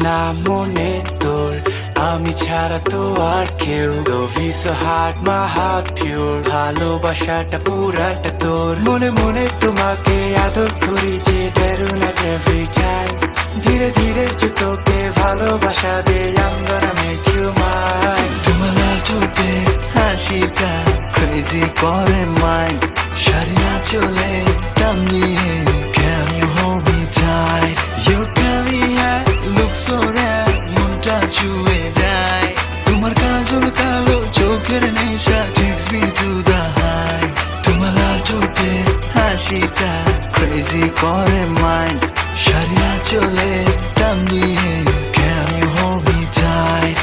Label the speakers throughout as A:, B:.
A: না মনে তোর আমি ছাড়া তো আর কেউ Love is so hard, my heart pure ভালোবাসাটা পুরাটা তোর মনে মনে তোমাকে আদর করি যে দারুণ every time ধীরে ধীরে যে তোকে ভালোবাসা দে I'm gonna make you mine
B: তোমার লাঠোতে হাসিটা crazy করে mind সারিয়া চলে টান দিয়ে Can you hold me tight Your curly hair looks so rare মনটা ছুঁয়ে যায় তোমার কাজল কালো চোখের নেশা takes me to the high তোমার লাঠোতে হাসিটা crazy করে mind সারিয়া চলে টান দিয়ে Can you hold me tight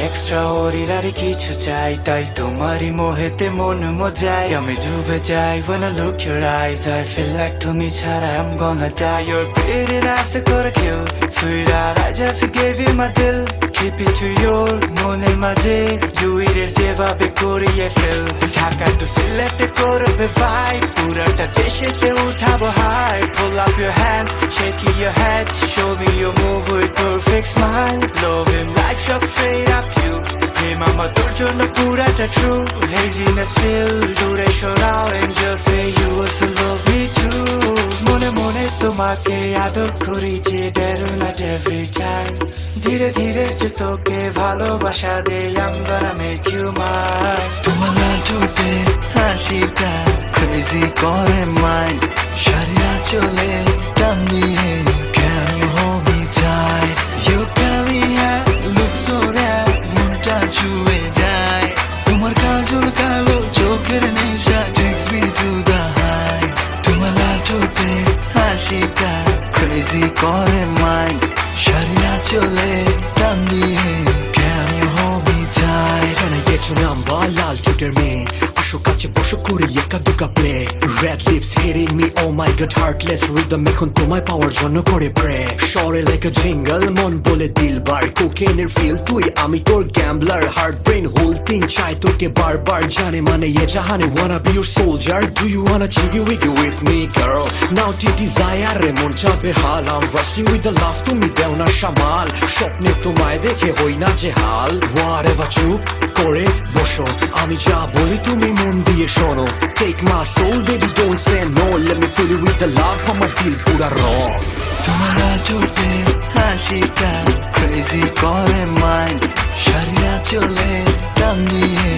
A: extraordinary কিছু চাই তাই তোমারই মোহেতে মন মজায় আমি ডুবে যাই when I look your eyes I feel like তুমি ছাড়া I'm gonna die You're pretty nice করে kill Sweetheart I just gave you my dill Keep it to your মনের মাঝে Do it as যেভাবে করিয়ে ফেল ঢাকা to সিলেটে করবে ভাই পুরাটা দেশেতে উঠাবো high Pull up your hands shake your head Show me your move with perfect smile Love him like shot straight up you Mama তোর জন্য পুরাটা true Haziness feel দূরে সরাও and just say you also love me too মনে মনে তোমাকে আদর করি যে দারুণ every time ধীরে ধীরে যে তোকে ভালোবাসা দে I'm gonna make you mine
B: তোমার লাঠোতে হাসিটা crazy করে mind সারিয়া চলে টান দিয়ে Can you hold me tight Your curly hair looks so rare মনটা ছুঁয়ে যায় তোমার কাজল কালো চোখের নেশা takes me to the high তোমার লাঠোতে হাসিটা crazy করে mind সারিয়া চলে টান দিয়ে Can you hold me tight
C: Can I get your number? লাল টুটের মেয়ে আসো কাছে বসো করি একা দুকা play Red lips hitting me oh my god heartless rhythm এখন তোমায় পাওয়ার জন্য করে প্রে শহরে like a jingle মন বলে দিলবার কোকেনের ফিল তুই আমি তোর গ্যাম্বলার হার্ট ব্রেন হোল থিং চাই তোকে বারবার জানে মানে এ জাহানে wanna be your soldier do you wanna jiggy wiggy with me girl now to desire রে মন চাপে হাল I'm rusting with the love তুমি দেও না সামাল স্বপ্নে তোমায় দেখে হই না যে হাল whatever চুপ করে বসো আমি যা বলি তুমি মন দিয়ে শোনো take my soul baby don't say no let me fill you with the love আমার দিল পুরা raw
B: তোমার লাঠোতে হাসিটা crazy করে mind সারিয়া চলে টান দিয়ে